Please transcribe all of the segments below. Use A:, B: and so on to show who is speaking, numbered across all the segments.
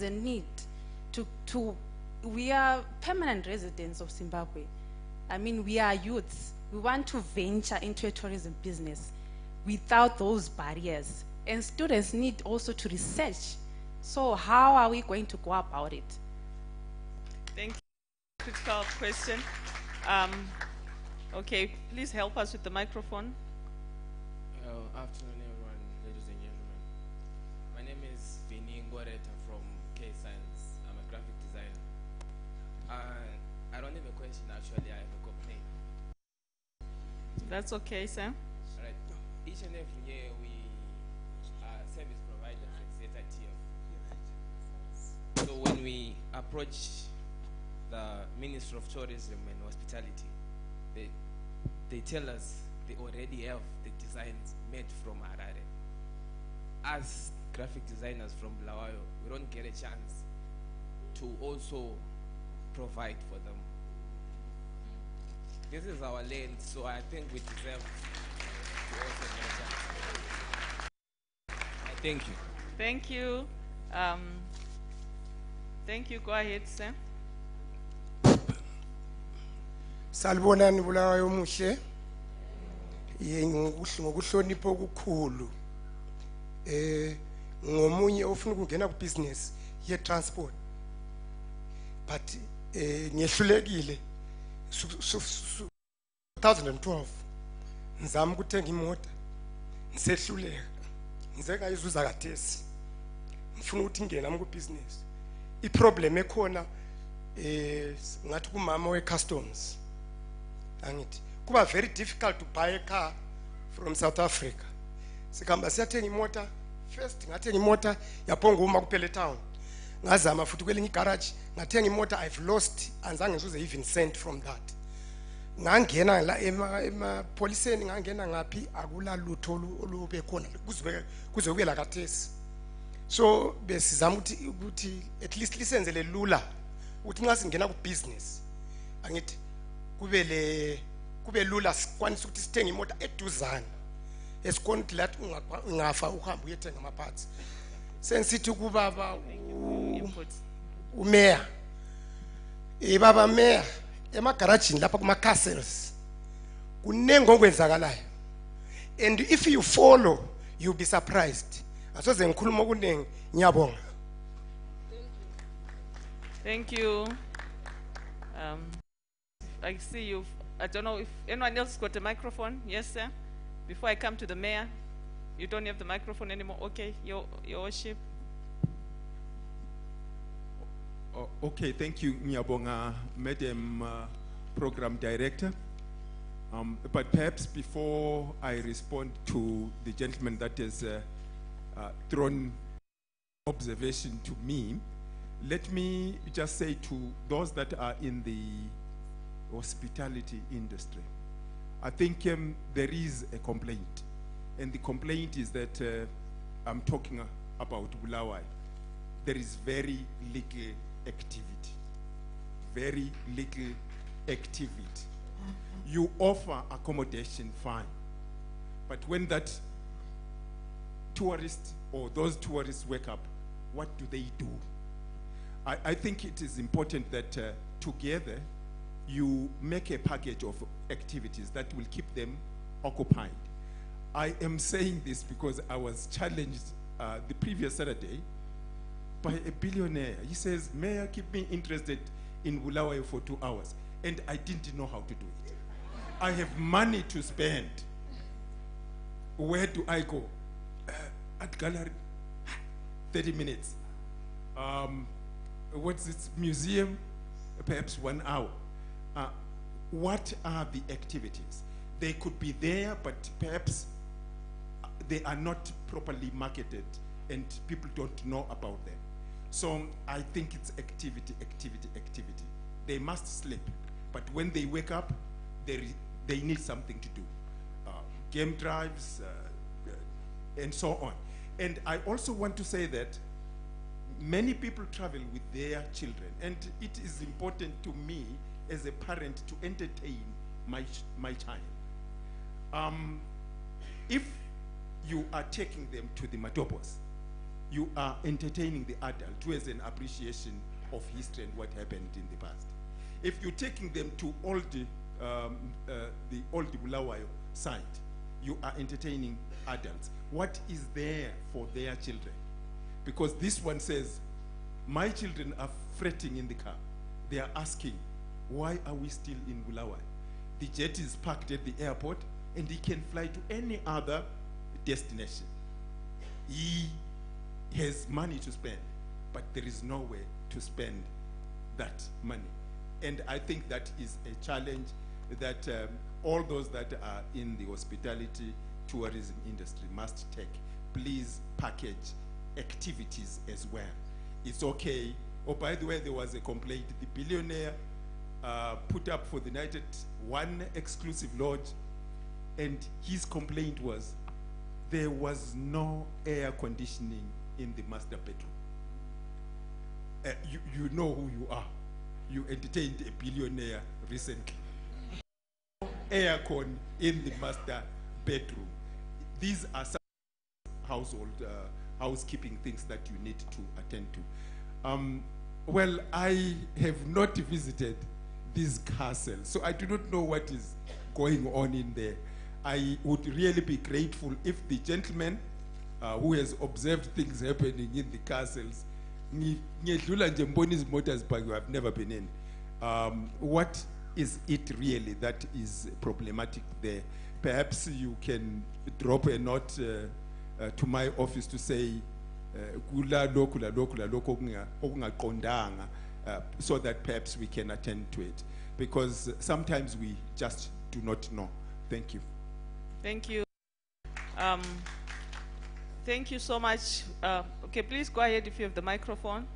A: a need we are permanent residents of Zimbabwe. I mean, we are youths. We want to venture into a tourism business without those barriers. And students need also to research. So how are we going to go about it?
B: Thank you. Critical question. Okay, please help us with the microphone.
C: Afternoon, everyone, ladies and gentlemen. My name is Vini Ngoreta from K Science. I'm a graphic designer. I don't have a question, actually. I have a complaint.
B: That's okay, sir.
C: All right. Each and every year, we are service providers at ZTA. So when we approach the Ministry of Tourism and Hospitality, they tell us they already have the designs made from Harare. As graphic designers from Bulawayo, we don't get a chance to also provide for them. This is our land, so I think we deserve to also get a chance. I thank you.
B: Thank you. Thank you. Go ahead, sir.
D: Salibonani Bulawayo muhle. Ngokuhlonipha okukhulu. Ngomunye ofuna ukungena ku business ye transport. But ngiyehlulekile 2012 ngizama ukuthenga imoto ngisehluleka ngizeka izuza kathesi ngifuna ukuthi ngene nami ku business iproblem ekhona ngathi kumama we customs angithi kuba very difficult to buy a car from South Africa sikhamba siyathenga imota first ngathenga imota yaphonga uma kuphele town ngazama futhi kwelinye igarage ngathenga imota I've lost anzange ngizuze even cent from that ngangena la emapoliseni ngangena ngapi akula lutho olube khona kuze kube la kathesi so besizama ukuthi at least lisenzele lula ukuthi nxa singena ku business angithi kube lula sikwanisa ukuthi sithenge imota eduzana esikhona ukuthi lathi ungafa uhamba uyethenga ama parts sensithi kubaba umeya baba meya emagaragini lapha kuma castles kunengo okwenzakalayo and if you follow you'll be surprised asoze ngikhuluma kunengi ngiyabonga.
B: Thank you. I see you. I don't know if anyone else got a microphone. Yes, sir. Before I come to the mayor, you don't have the microphone anymore. Okay, your worship.
E: Okay, thank you, Nyabonga, Madam Program Director. But perhaps before I respond to the gentleman that has thrown observation to me, let me just say to those that are in the hospitality industry, I think there is a complaint, and the complaint is that I'm talking about Bulawayo. There is very little activity, very little activity. You offer accommodation, fine, but when that tourist or those tourists wake up, what do they do? I think it is important that together you make a package of activities that will keep them occupied. I am saying this because I was challenged the previous Saturday by a billionaire. He says, Mayor, keep me interested in Bulawayo for 2 hours. And I didn't know how to do it. I have money to spend. Where do I go? At gallery, 30 minutes. What's this museum? Perhaps 1 hour. What are the activities? They could be there, but perhaps they are not properly marketed and people don't know about them. So I think it's activity, activity, activity. They must sleep, but when they wake up, they need something to do. Game drives and so on. And I also want to say that many people travel with their children, and it is important to me as a parent to entertain my child. If you are taking them to the Matopos, you are entertaining the adult who has an appreciation of history and what happened in the past. If you're taking them to the old Bulawayo site, you are entertaining adults. What is there for their children? Because this one says, my children are fretting in the car. They are asking, why are we still in Bulawayo? The jet is parked at the airport and he can fly to any other destination. He has money to spend, but there is nowhere to spend that money. And I think that is a challenge that all those that are in the hospitality tourism industry must take. Please package activities as well. It's okay. Oh, by the way, there was a complaint. The billionaire put up for the night at one exclusive lodge, and his complaint was there was no air conditioning in the master bedroom. You know who you are. You entertained a billionaire recently. Aircon in the master bedroom. These are some household housekeeping things that you need to attend to. Well, I have not visited these castles, so I do not know what is going on in there. I would really be grateful if the gentleman who has observed things happening in the castles, I've never been in. What is it really that is problematic there? Perhaps you can drop a note to my office to say, so that perhaps we can attend to it. Because sometimes we just do not know. Thank you.
B: Thank you. Thank you so much. Okay, please go ahead if you have the microphone.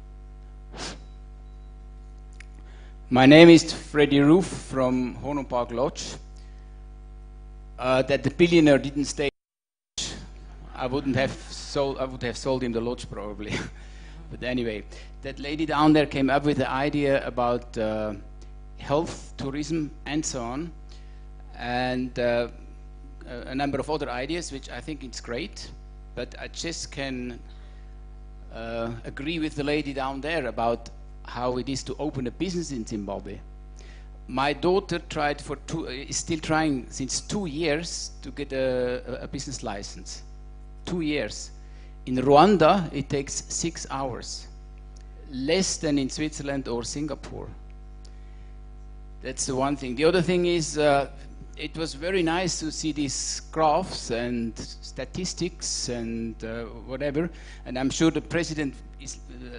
F: My name is Freddie Roof from Hono Park Lodge. That the billionaire didn't stay, I would have sold him the lodge probably. But anyway, that lady down there came up with the idea about health, tourism, and so on, and a number of other ideas, which I think it's great. But I just can agree with the lady down there about how it is to open a business in Zimbabwe. My daughter is still trying since 2 years to get a business license. 2 years. In Rwanda, it takes 6 hours. Less than in Switzerland or Singapore. That's the one thing. The other thing is, it was very nice to see these graphs and statistics and whatever. And I'm sure the president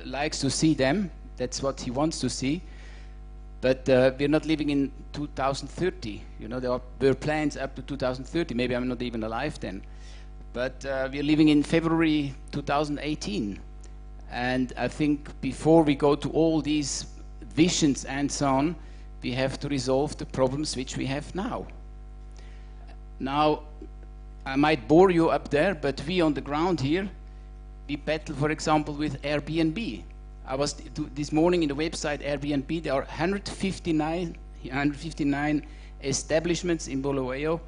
F: likes to see them. That's what he wants to see. But we're not living in 2030. You know, there were plans up to 2030. Maybe I'm not even alive then. But we're living in February 2018. And I think before we go to all these visions and so on, we have to resolve the problems which we have now. Now, I might bore you up there, but we on the ground here, we battle, for example, with Airbnb. I was this morning in the website Airbnb. There are 159 establishments in Bulawayo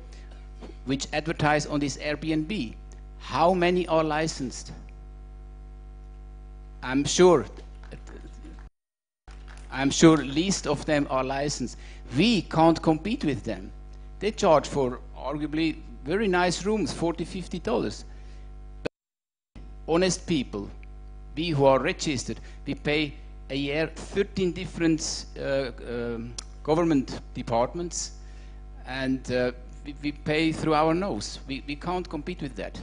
F: which advertise on this Airbnb. How many are licensed? I'm sure least of them are licensed. We can't compete with them. They charge for arguably very nice rooms, $40, $50. But honest people, we who are registered, we pay a year 13 different government departments, and we pay through our nose. We can't compete with that.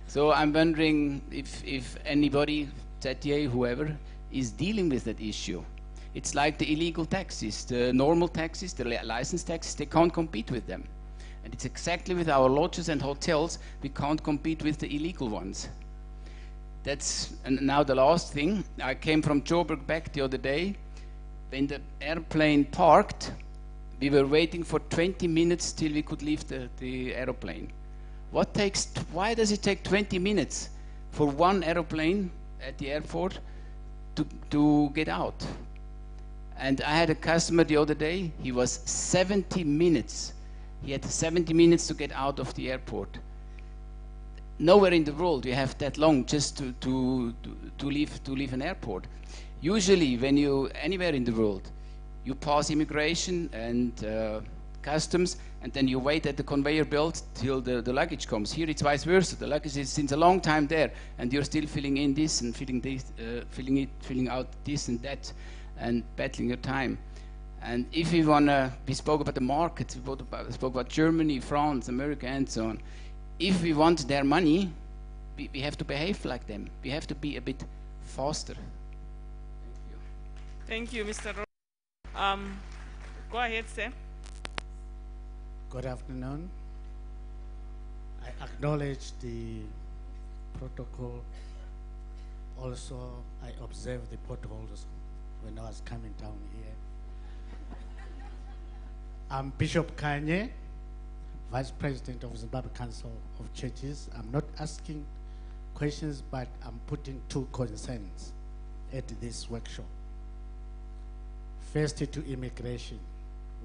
F: So I'm wondering if anybody, ZTA, whoever, is dealing with that issue. It's like the illegal taxis, the normal taxis, the license taxis, they can't compete with them. And it's exactly with our lodges and hotels, we can't compete with the illegal ones. And now the last thing, I came from Joburg back the other day. When the airplane parked, we were waiting for 20 minutes till we could leave the aeroplane. Why does it take 20 minutes for one aeroplane at the airport to get out? And I had a customer the other day, he was 70 minutes. He had 70 minutes to get out of the airport. nowhere in the world you have that long just to leave an airport. Usually, when you anywhere in the world, you pass immigration and customs, and then you wait at the conveyor belt till the luggage comes. Here it's vice versa. The luggage is since a long time there, and you're still filling in this and filling this, filling out this and that, and battling your time. And if we we spoke about the market, we spoke about Germany, France, America, and so on. If we want their money, we have to behave like them. We have to be a bit faster.
B: Thank you, Mr. Go ahead, sir.
G: Good afternoon. I acknowledge the protocol. Also, I observed the potholes when I was coming down here. I'm Bishop Kanye, Vice President of Zimbabwe Council of Churches. I'm not asking questions, but I'm putting two concerns at this workshop. First, to immigration.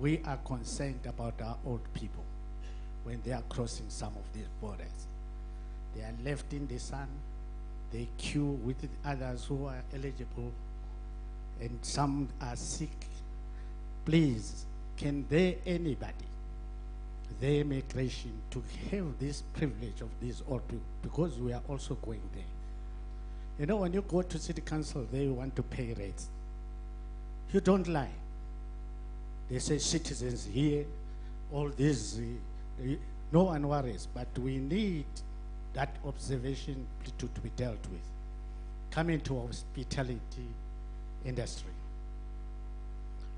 G: We are concerned about our old people when they are crossing some of these borders. They are left in the sun, they queue with others who are eligible, and some are sick. Please, can anybody, the immigration, to have this privilege of these old people, because we are also going there. You know, when you go to city council, they want to pay rates. You don't lie. They say citizens here, all this, no one worries, but we need that observation to be dealt with. Coming to hospitality industry.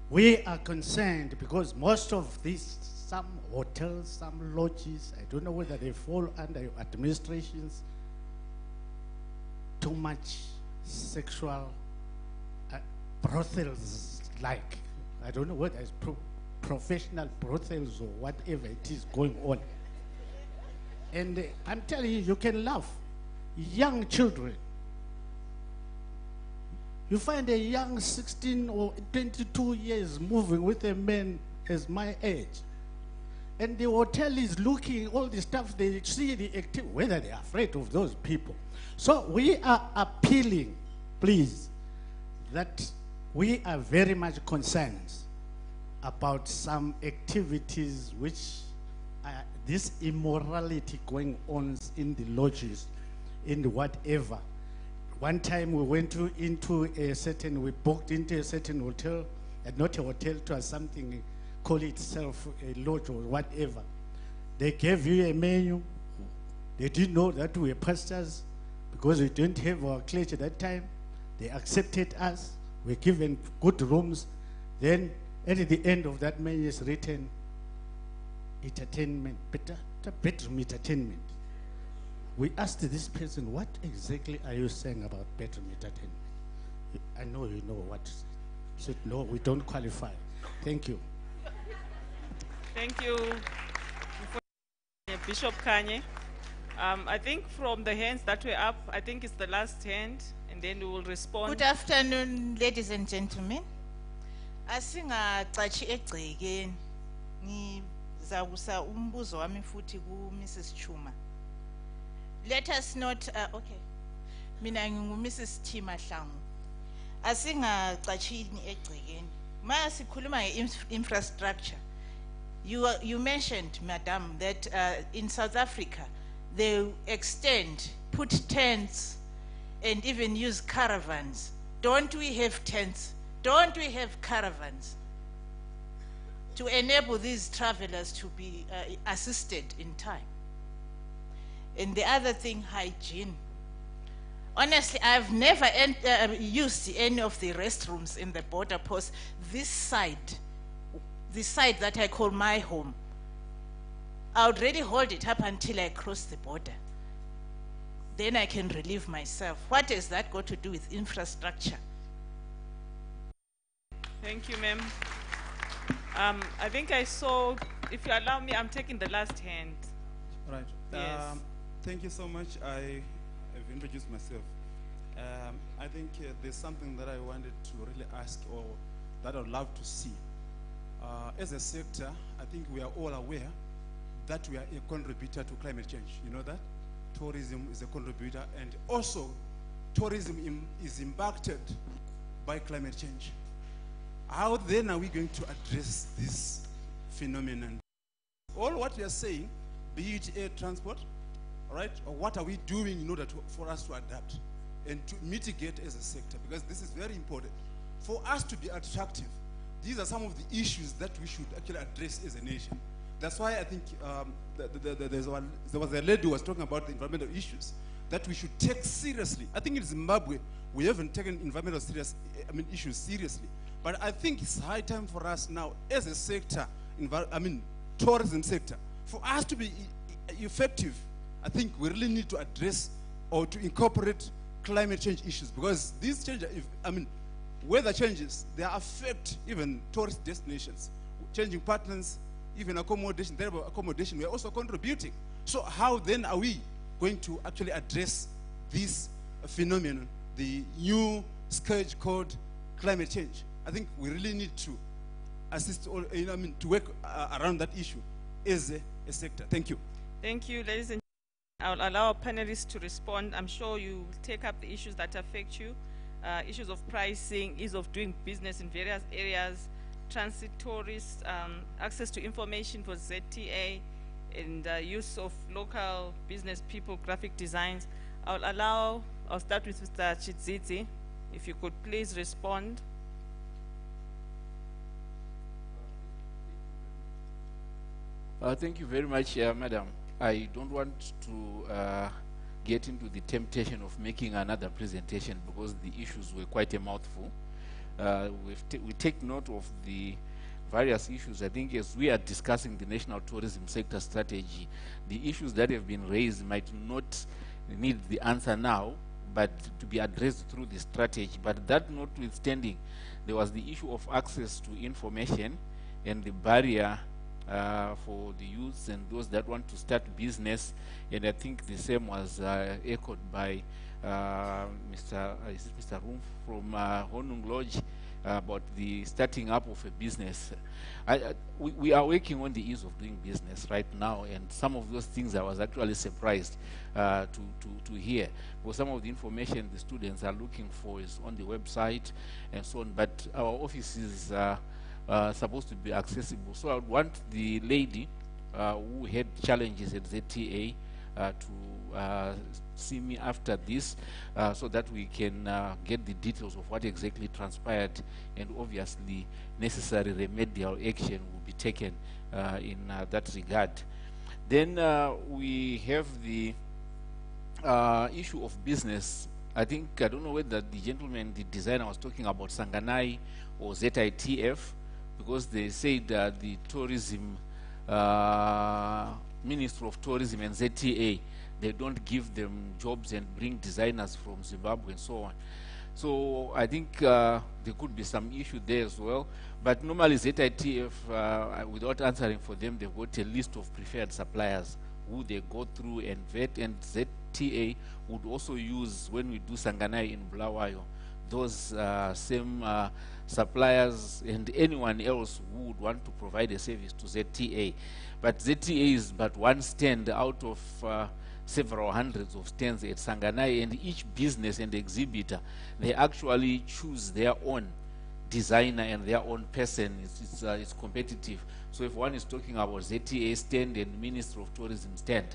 G: We are concerned because most of these, some hotels, some lodges, I don't know whether they fall under administrations, too much sexual brothels like. I don't know whether it's professional brothels or whatever it is going on. And I'm telling you, you can laugh. Young children. You find a young 16 or 22 years moving with a man as my age. And the hotel is looking, all the stuff, they see the activity, whether they're afraid of those people. So we are appealing, please, that we are very much concerned about some activities which this immorality going on in the lodges, in whatever. One time we went into a certain, we booked into a certain hotel, and not a hotel, it was something, call itself a lodge or whatever. They gave you a menu. They didn't know that we were pastors because we didn't have our clergy at that time. They accepted us. We were given good rooms. Then at the end of that menu is written, entertainment, bedroom entertainment. We asked this person, what exactly are you saying about bedroom entertainment? I know you know what to say. He said, no, we don't qualify. Thank you.
B: Thank you, Bishop Kanye. I think from the hands that were up, I think it's the last hand, and then we will respond.
H: Good afternoon, ladies and gentlemen. Asingacaci egcekeni ngizakusa umbuzo wami futhi ku Mrs. Chuma. Let us not okay. Mina ngingu Mrs. Tima Hlangu. Asingacacini egcekeni. Maya sikhuluma nge-infrastructure. You mentioned, Madam, that in South Africa they put tents and even use caravans. Don't we have tents? Don't we have caravans to enable these travelers to be assisted in time? And the other thing, hygiene. Honestly, I've never used any of the restrooms in the border post. This side, the side that I call my home, I would really hold it up until I cross the border. Then I can relieve myself. What has that got to do with infrastructure?
B: Thank you, ma'am. I think I saw, if you allow me, I'm taking the last hand.
I: Right.
B: Yes.
I: Thank you so much. I have introduced myself. I think there's something that I wanted to really ask, or that I'd love to see. As a sector, I think we are all aware that we are a contributor to climate change. You know that? tourism is a contributor, and also tourism is impacted by climate change. How then are we going to address this phenomenon? All what we are saying, be it air transport, right, or what are we doing in order for us to adapt and to mitigate as a sector, because this is very important. For us to be attractive, these are some of the issues that we should actually address as a nation. That's why I think there was a lady who was talking about the environmental issues that we should take seriously. I think in Zimbabwe, we haven't taken environmental issues seriously. But I think it's high time for us now, as a sector, tourism sector, for us to be effective. I think we really need to address or to incorporate climate change issues, because these changes, weather changes, they affect even tourist destinations. Changing patterns, even accommodation, we are also contributing. So how then are we going to actually address this phenomenon, the new scourge called climate change? I think we really need to assist, to work around that issue as a sector. Thank you.
B: Thank you, ladies and gentlemen. I'll allow our panelists to respond. I'm sure you will take up the issues that affect you, issues of pricing, ease of doing business in various areas, transit tourists, access to information for ZTA, and use of local business people, graphic designs. I'll start with Mr. Chidzidzi. If you could please respond.
J: Thank you very much, Madam. I don't want to get into the temptation of making another presentation because the issues were quite a mouthful. We take note of the various issues. I think as we are discussing the national tourism sector strategy, the issues that have been raised might not need the answer now, but to be addressed through the strategy. But that notwithstanding, there was the issue of access to information and the barrier for the youths and those that want to start business, and I think the same was echoed by Mr. Room from Honung Lodge about the starting up of a business. We are working on the ease of doing business right now, and some of those things I was actually surprised to hear, because some of the information the students are looking for is on the website and so on, but our offices supposed to be accessible. So I would want the lady who had challenges at ZTA to see me after this so that we can get the details of what exactly transpired, and obviously necessary remedial action will be taken in that regard. Then we have the issue of business. I don't know whether the gentleman, the designer, was talking about Sanganai or ZITF, because they said that the tourism, Ministry of Tourism and ZTA, they don't give them jobs and bring designers from Zimbabwe and so on. So I think there could be some issue there as well. But normally ZITF, without answering for them, they've got a list of preferred suppliers who they go through and vet, and ZTA would also use, when we do Sanganai in Bulawayo, those same suppliers and anyone else who would want to provide a service to ZTA. But ZTA is but one stand out of several hundreds of stands at Sanganai, and each business and exhibitor, they actually choose their own designer and their own person. It's competitive. So if one is talking about ZTA stand and Ministry of Tourism stand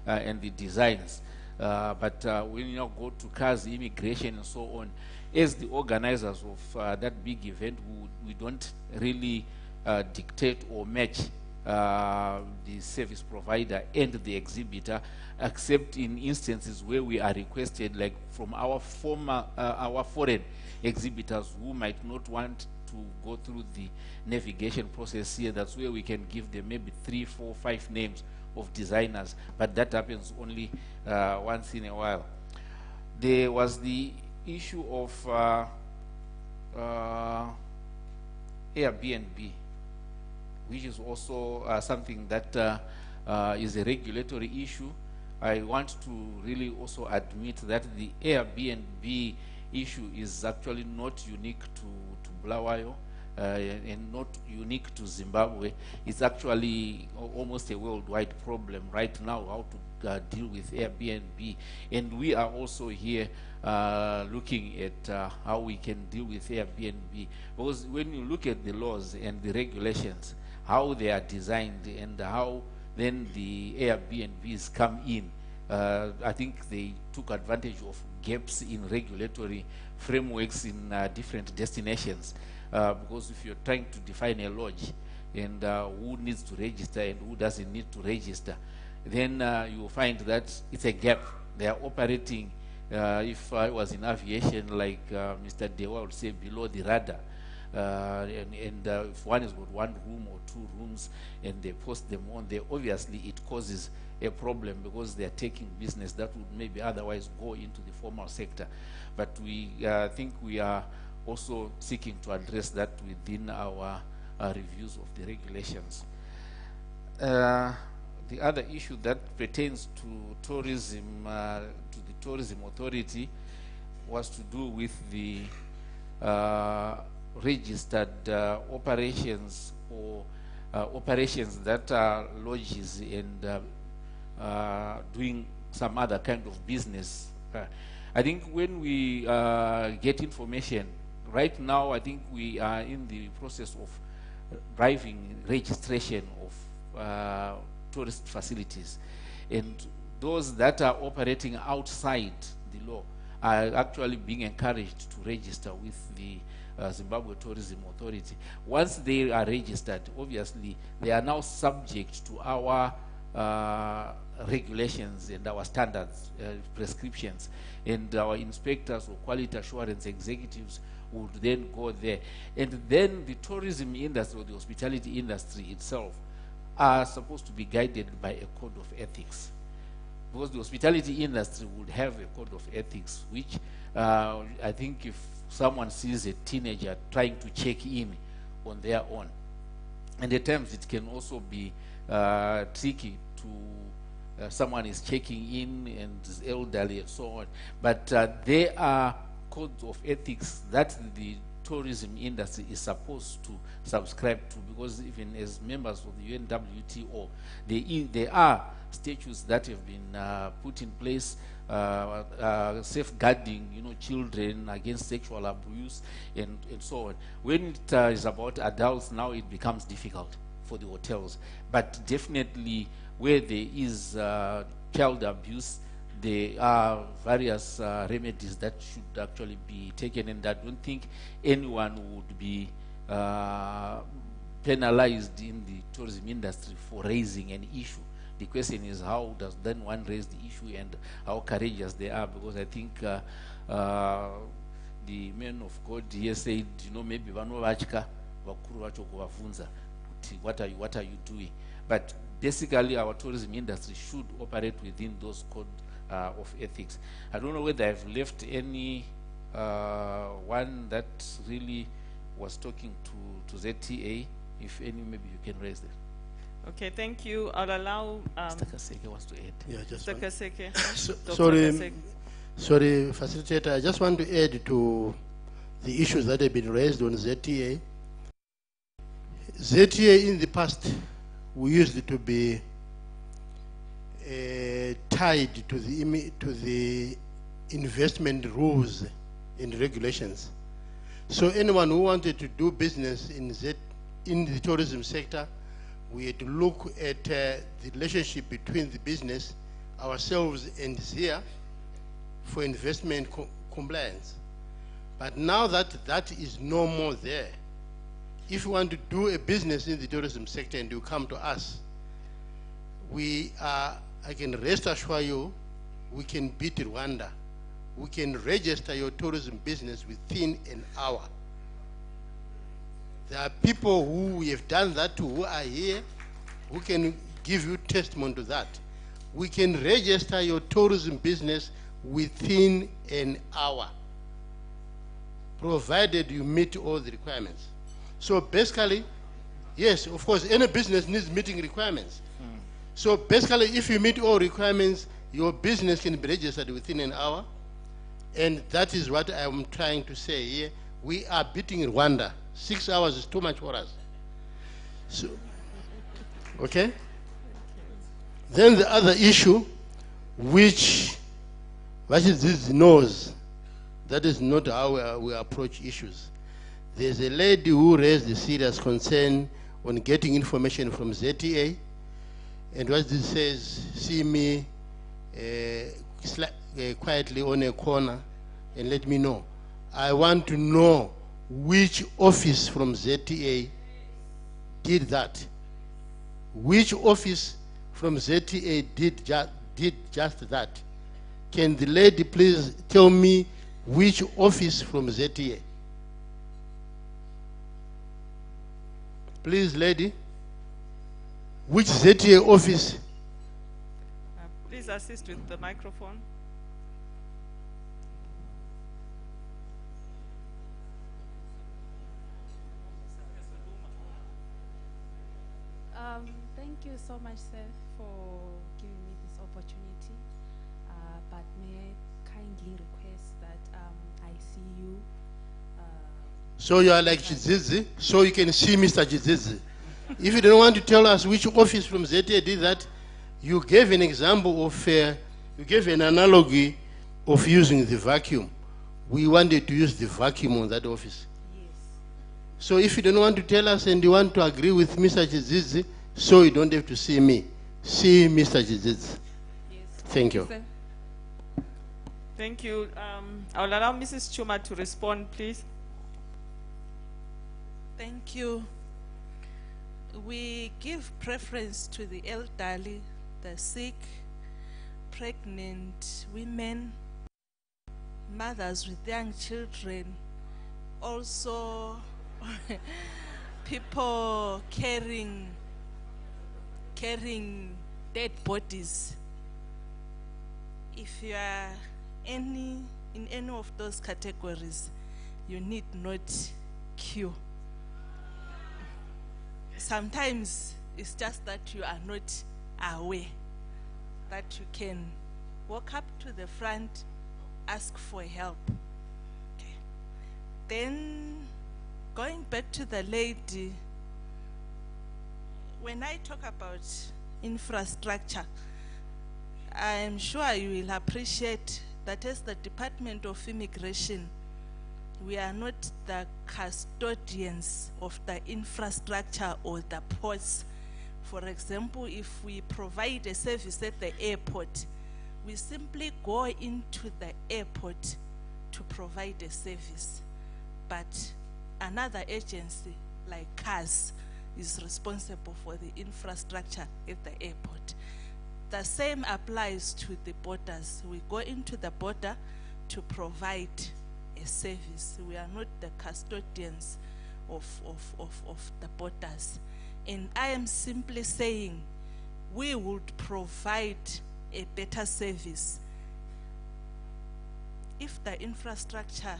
J: and the designs, but when you now go to cars, immigration and so on, as the organizers of that big event, we don't really dictate or match the service provider and the exhibitor, except in instances where we are requested, like from our foreign exhibitors who might not want to go through the navigation process here. That's where we can give them maybe 3, 4, 5 names of designers, but that happens only once in a while. There was the issue of Airbnb, which is also something that is a regulatory issue. I want to really also admit that the Airbnb issue is actually not unique to Bulawayo. and not unique to Zimbabwe. It's actually almost a worldwide problem right now, how to deal with Airbnb. And we are also here looking at how we can deal with Airbnb. Because when you look at the laws and the regulations, how they are designed and how then the Airbnbs come in, I think they took advantage of gaps in regulatory frameworks in different destinations. Because if you're trying to define a lodge and who needs to register and who doesn't need to register, then you will find that it's a gap. They are operating, if I was in aviation, like Mr. Dewa would say, below the radar. If one has got 1 room or 2 rooms and they post them on there, obviously it causes a problem because they are taking business that would maybe otherwise go into the formal sector. But we think we are also seeking to address that within our reviews of the regulations. The other issue that pertains to tourism, to the Tourism Authority, was to do with the registered operations or operations that are lodges and doing some other kind of business. I think when we get information, right now I think we are in the process of driving registration of tourist facilities, and those that are operating outside the law are actually being encouraged to register with the Zimbabwe Tourism Authority. Once they are registered, obviously they are now subject to our regulations and our standards, prescriptions, and our inspectors or quality assurance executives would then go there. And then the tourism industry or the hospitality industry itself are supposed to be guided by a code of ethics, because the hospitality industry would have a code of ethics, which I think if someone sees a teenager trying to check in on their own, and at times it can also be tricky to someone is checking in and is elderly and so on, but there are codes of ethics that the tourism industry is supposed to subscribe to, because even as members of the UNWTO, there are statutes that have been put in place safeguarding, children against sexual abuse and so on. When it is about adults, now it becomes difficult for the hotels. But definitely where there is child abuse, there are various remedies that should actually be taken, and I don't think anyone would be penalized in the tourism industry for raising an issue. The question is, how does then one raise the issue and how courageous they are? Because I think the men of God here said, maybe vanovachka vakuru vacho kuvavunza kuti what are you doing? But basically our tourism industry should operate within those codes of ethics. I don't know whether I've left any one that really was talking to ZTA. If any, maybe you can raise that.
B: Okay, thank you. I'll allow
J: Mr. Kaseke wants to add.
K: Yeah, just
B: Mr.
K: one.
B: Kaseke. Dr.
K: Sorry,
B: Kaseke.
K: sorry, facilitator. I just want to add to the issues that have been raised on ZTA. ZTA in the past, we used it to be tied to the investment rules and regulations. So anyone who wanted to do business in the tourism sector, we had to look at the relationship between the business, ourselves, and ZIA for investment compliance. But now that that is no more there, if you want to do a business in the tourism sector and you come to us, I can rest assure you, we can beat Rwanda. We can register your tourism business within an hour. There are people who we have done that to, who are here, who can give you testimony to that. We can register your tourism business within an hour, provided you meet all the requirements. So basically, yes, of course, any business needs meeting requirements. So basically, if you meet all requirements, your business can be registered within an hour. And that is what I'm trying to say here. We are beating Rwanda 6 hours is too much for us. So, okay? Then the other issue, which this knows, that is not how we approach issues. There's a lady who raised a serious concern on getting information from ZTA, and what this says, see me quietly on a corner and let me know. I want to know which office from ZTA did that. Which office from ZTA did just that? Can the lady please tell me which office from ZTA? Please, lady. Which ZTA office?
B: Please assist with the microphone.
A: Thank you so much, sir, for giving me this opportunity. But may I kindly request that I see you.
K: So you are like Jizizi, so you can see Mr. Jizizi. If you don't want to tell us which office from ZTA did that, you gave an example of, you gave an analogy of using the vacuum. We wanted to use the vacuum on that office.
A: Yes.
K: So if you don't want to tell us and you want to agree with Mr. Jizizi, so you don't have to see me. See Mr. Jizizi.
A: Yes.
K: Thank you.
A: Sir.
B: Thank you. I will allow Mrs. Chuma to respond, please.
H: Thank you. We give preference to the elderly, the sick, pregnant women, mothers with young children, also people carrying dead bodies. If you are in any of those categories, you need not queue. Sometimes it's just that you are not aware that you can walk up to the front, ask for help. Okay. Then going back to the lady, when I talk about infrastructure, I'm sure you will appreciate that as the Department of Immigration, we are not the custodians of the infrastructure or the ports. For example, if we provide a service at the airport, we simply go into the airport to provide a service. But another agency, like CAS, is responsible for the infrastructure at the airport. The same applies to the borders. We go into the border to provide a service. We are not the custodians of the borders. And I am simply saying we would provide a better service if the infrastructure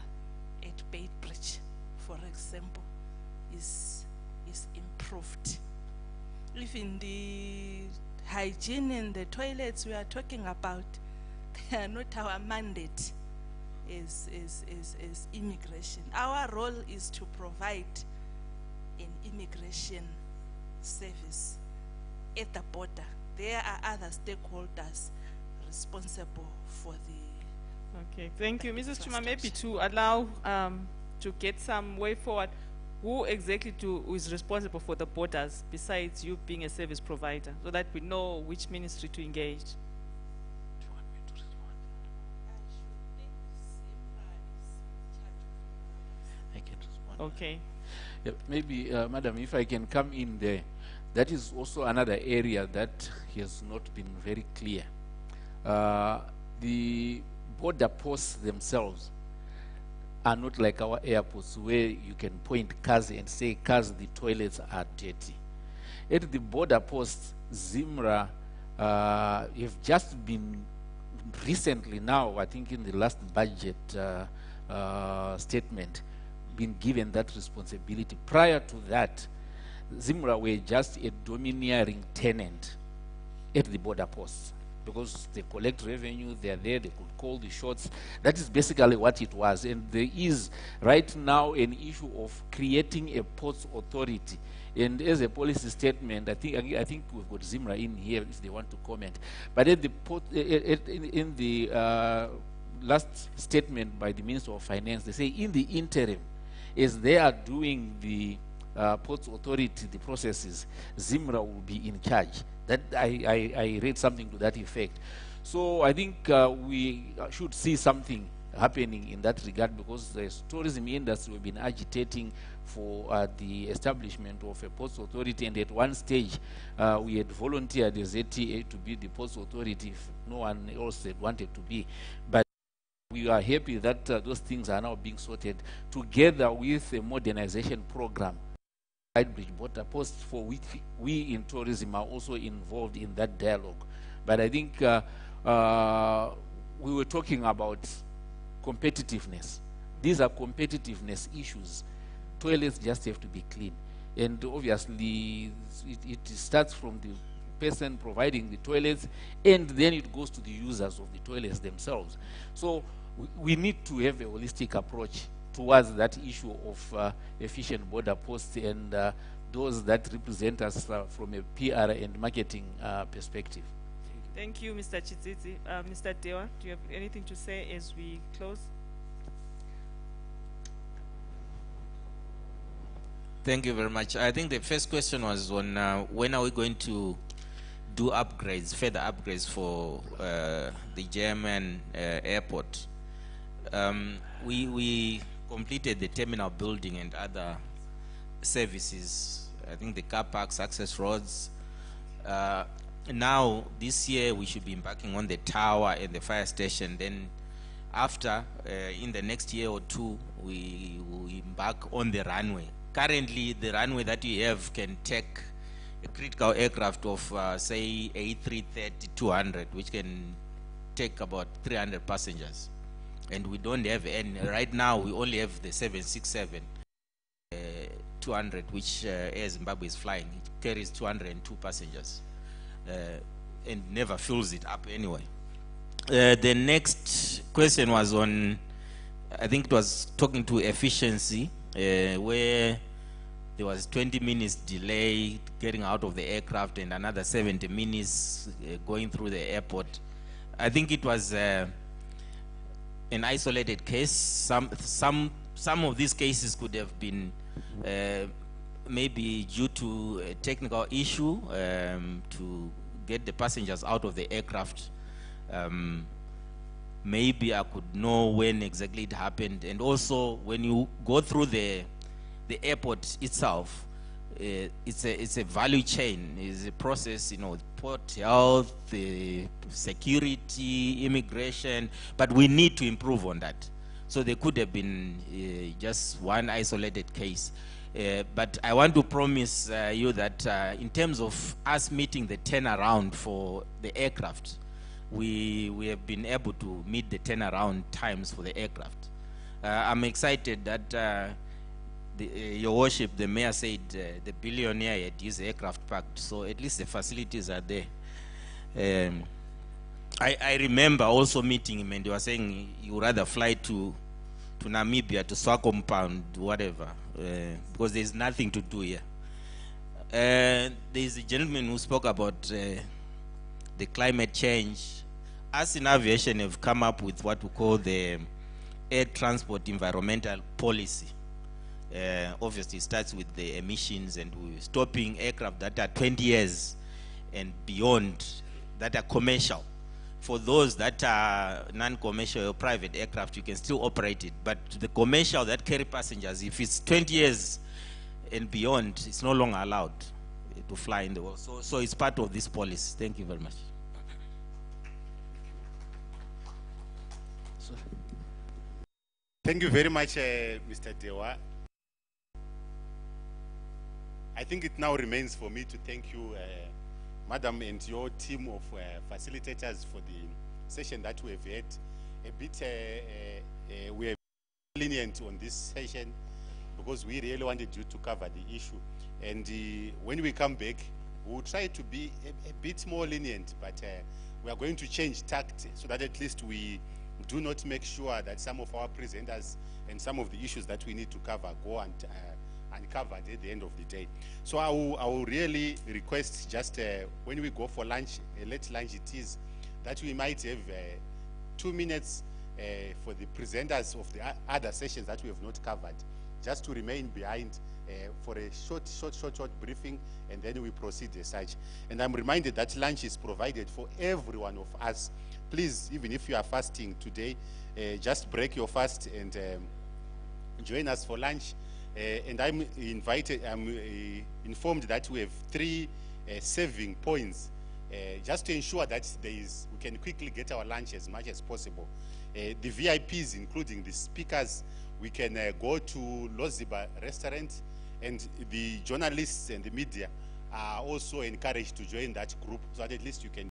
H: at Bait Bridge, for example, is improved. Even the hygiene and the toilets we are talking about, they are not our mandate as immigration. Our role is to provide an immigration service at the border. There are other stakeholders responsible for the...
B: Okay, thank you. Mrs. Chuma, maybe to allow to get some way forward, who exactly who is responsible for the borders besides you being a service provider, so that we know which ministry to engage?
J: Do you want me to respond? I can respond.
B: Okay.
J: Yeah, maybe, Madam, if I can come in there, that is also another area that has not been very clear. The border posts themselves are not like our airports where you can point cars and say, cars, the toilets are dirty. At the border posts, ZIMRA have just been recently now, I think in the last budget statement, been given that responsibility. Prior to that, ZIMRA were just a domineering tenant at the border posts. because they collect revenue, they are there, they could call the shots. That is basically what it was. And there is right now an issue of creating a ports authority. And as a policy statement, I think we've got Zimra in here if they want to comment. But at the in the last statement by the Minister of Finance, they say in the interim, as they are doing the ports authority, the processes, Zimra will be in charge. That I read something to that effect. So I think we should see something happening in that regard, because the tourism industry have been agitating for the establishment of a ports authority, and at one stage we had volunteered the ZTA to be the ports authority if no one else had wanted to be. But we are happy that those things are now being sorted together with a modernization program, Bridge border posts, for which we in tourism are also involved in that dialogue. But I think we were talking about competitiveness. These are competitiveness issues. Toilets just have to be clean. And obviously, it starts from the person providing the toilets, and then it goes to the users of the toilets themselves. So we need to have a holistic approach towards that issue of efficient border posts and those that represent us from a PR and marketing perspective.
B: Thank you, Mr. Chizizi. Mr. Dewa, do you have anything to say as we close?
C: Thank you very much. I think the first question was on when are we going to do upgrades, further upgrades for the German airport. We completed the terminal building and other services. I think the car parks, access roads. Now, this year, we should be embarking on the tower and the fire station. Then after, in the next year or two, we will embark on the runway. Currently, the runway that we have can take a critical aircraft of, say, A330-200, which can take about 300 passengers. And we don't have any. Right now, we only have the 767-200, which Air Zimbabwe is flying. It carries 202 passengers and never fills it up anyway. The next question was on, I think it was talking to efficiency, where there was 20 minutes delay getting out of the aircraft and another 70 minutes going through the airport. I think it was an isolated case. Some of these cases could have been maybe due to a technical issue to get the passengers out of the aircraft. Maybe I could know when exactly it happened. And also, when you go through the airport itself, it's a value chain. It's a process, you know, port health, security, immigration, but we need to improve on that. So there could have been just one isolated case. But I want to promise you that in terms of us meeting the turnaround for the aircraft, we have been able to meet the turnaround times for the aircraft. I'm excited that Your Worship, the Mayor said the billionaire had used the aircraft packed, so at least the facilities are there. I remember also meeting him, and they were saying you rather fly to Namibia, to Swa compound, whatever, because there's nothing to do here. There's a gentleman who spoke about the climate change. Us in aviation have come up with what we call the air transport environmental policy. Obviously, it starts with the emissions, and we're stopping aircraft that are 20 years and beyond, that are commercial. For those that are non-commercial or private aircraft, you can still operate it. But the commercial that carry passengers, if it's 20 years and beyond, it's no longer allowed to fly in the world. So it's part of this policy. Thank you very much.
I: Thank you very much, Mr. Dewa. I think it now remains for me to thank you, Madam, and your team of facilitators for the session that we have had. A bit, we are lenient on this session because we really wanted you to cover the issue. And when we come back, we'll try to be a bit more lenient, but
L: we are going to change tact so that at least we do not make sure that some of our presenters and some of the issues that we need to cover go uncovered at the end of the day. So I will really request just when we go for lunch, late lunch it is, that we might have 2 minutes for the presenters of the other sessions that we have not covered, just to remain behind for a short briefing, and then we proceed as such. And I'm reminded that lunch is provided for every one of us. Please, even if you are fasting today, just break your fast and join us for lunch. And I'm informed that we have 3 saving points, just to ensure that we can quickly get our lunch as much as possible. The VIPs, including the speakers, we can go to Loziba restaurant, and the journalists and the media are also encouraged to join that group, so that at least you can